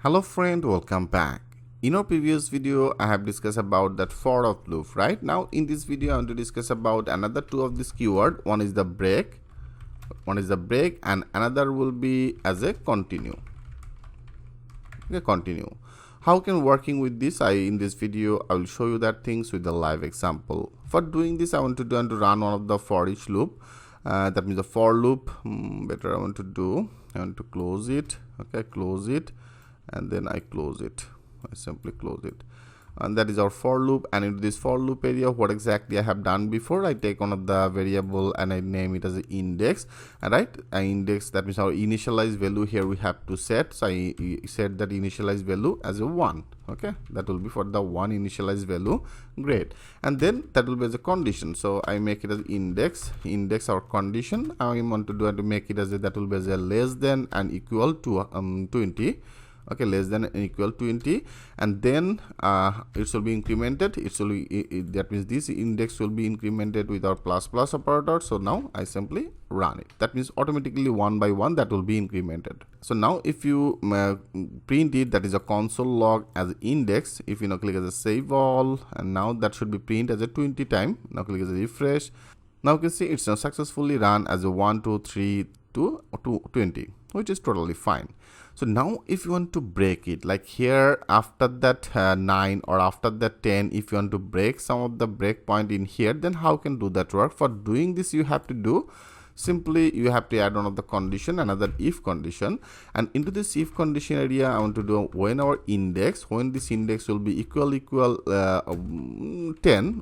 Hello friend, welcome back. In our previous video, I have discussed about that for of loop, right? Now in this video, I want to discuss about another two of this keyword. One is the break, and another will be as a continue. Okay, continue. How can working with this? In this video, I will show you that things with the live example. For doing this, I want to run one of the for each loop. That means the for loop. I want to close it. Okay, close it. And then I close it. I simply close it, and that is our for loop. And in this for loop area, what exactly I have done before, I take one of the variable and I name it as an index. And right, I index, that means our initialized value here we have to set. So I set that initialized value as a 1. Okay, that will be for the 1 initialized value. Great. And then that will be as a condition, so I make it as index our condition. I want to make it as a, that will be as a less than and equal to 20. Okay, less than and equal 20, and then it will be incremented. That means this index will be incremented with our plus operator. So now I simply run it. That means automatically one by one that will be incremented. So now if you print it, that is a console log as index. If you now click as a save all, and now that should be print as a 20 time. Now click as a refresh. Now you can see it's now successfully run as a 1 2 3 to 20, which is totally fine. So now if you want to break it, like here after that 9 or after that 10, if you want to break some of the breakpoint in here, then how can do that work? For doing this, you have to do simply, you have to add one of the condition, another if condition, and into this if condition area, I want to do when our index, when this index will be equal 10,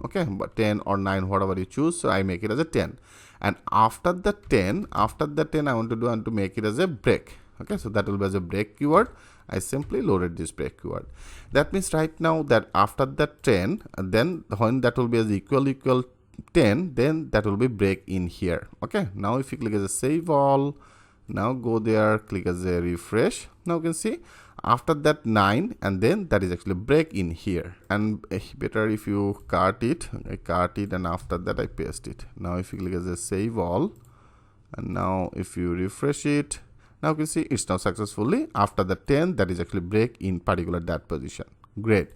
okay, but 10 or 9, whatever you choose. So I make it as a 10, and after the 10, I want to make it as a break. Okay, so that will be as a break keyword. I simply loaded this break keyword. That means right now that after that 10, then when that will be as equal 10, then that will be break in here. Okay, now if you click as a save all, now go there, click as a refresh. Now you can see after that 9, and then that is actually break in here. And better if you cart it, and after that I paste it. Now if you click as a save all, and now if you refresh it, now you can see it's now successfully after the 10, that is actually break in particular that position. Great.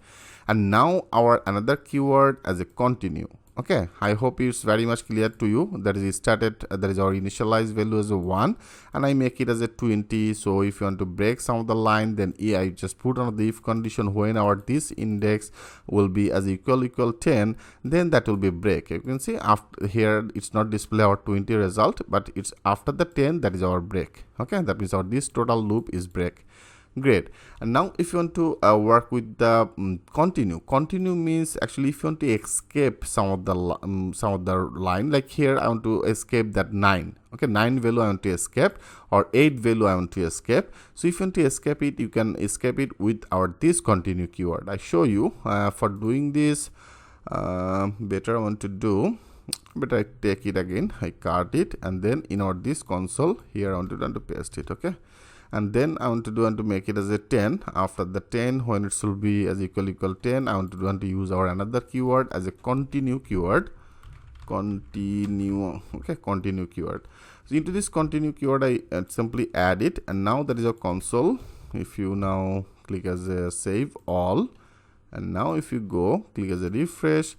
And now our another keyword as a continue. Okay, I hope it's very much clear to you. That is started, that is our initialized value as a 1, and I make it as a 20. So if you want to break some of the line, then I just put on the if condition when our this index will be as equal 10, then that will be break. You can see after here it's not display our 20 result, but it's after the 10, that is our break. Okay, that means our this total loop is break. Great. And now if you want to work with the continue means actually if you want to escape some of the line, like here I want to escape that 9. Okay, 9 value I want to escape, or 8 value I want to escape. So if you want to escape it, you can escape it with our this continue keyword. I show you for doing this. I take it again, I cart it, and then in our this console here I want to paste it. Okay, and then I want to make it as a 10. After the 10, when it should be as equal 10, I want to use our another keyword as a continue keyword. Continue. Okay, continue keyword. So into this continue keyword, I simply add it, and now that is a console. If you now click as a save all, and now if you go click as a refresh,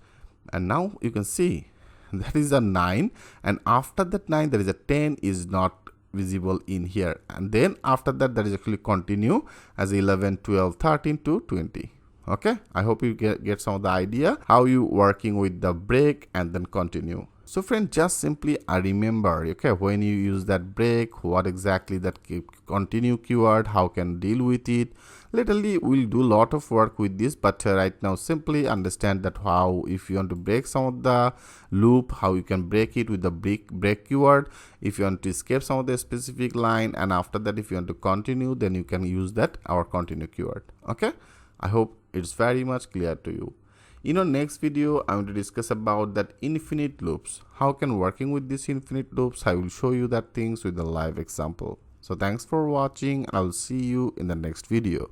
and now you can see that is a 9, and after that 9, there is a 10 is not visible in here, and then after that is actually continue as 11 12 13 to 20. Okay, I hope you get some of the idea how you working with the break and then continue. So friend, just simply remember, okay, when you use that break, what exactly that continue keyword, how can deal with it. Literally we'll do a lot of work with this, but right now simply understand that how, if you want to break some of the loop, how you can break it with the break keyword. If you want to escape some of the specific line, and after that if you want to continue, then you can use that our continue keyword. Okay, I hope it's very much clear to you. In our next video, I want to discuss about that infinite loops. How can working with these infinite loops, I will show you that things with a live example. So thanks for watching, and I'll see you in the next video.